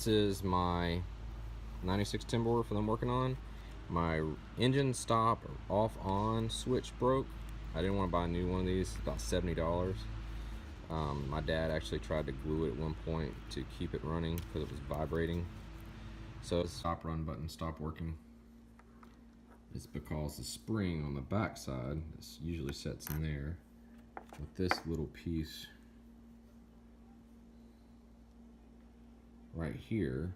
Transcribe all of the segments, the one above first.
This is my 96 Timberwolf that I'm working on. My engine stop off on switch broke. I didn't want to buy a new one of these. It's about $70. My dad actually tried to glue it at one point to keep it running because it was vibrating. So the stop run button stopped working. It's because the spring on the back side, this usually sets in there, with this little piece right here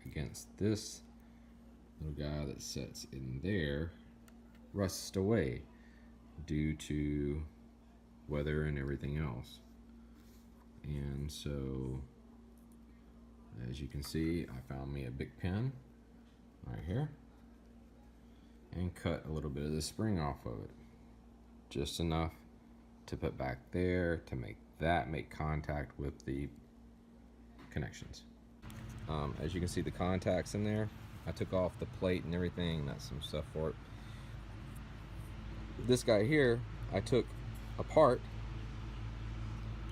against this little guy that sets in there, rusts away due to weather and everything else. And so, as you can see, I found me a big pin right here and cut a little bit of the spring off of it, just enough to put back there to make that make contact with the connections. As you can see, the contacts in there, I took off the plate and everything. That's some stuff for it. This guy here, I took apart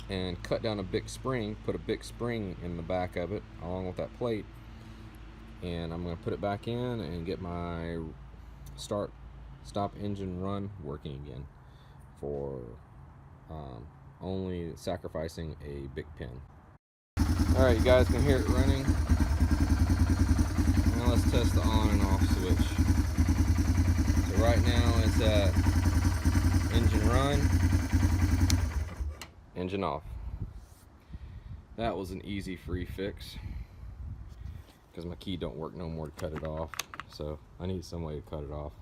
and cut down a big spring, put a big spring in the back of it along with that plate, and I'm going to put it back in and get my start stop engine run working again for only sacrificing a big pin. Alright, you guys can hear it running. Now let's test the on and off switch. So right now it's at engine run, engine off. That was an easy free fix because my key don't work no more to cut it off, so I need some way to cut it off.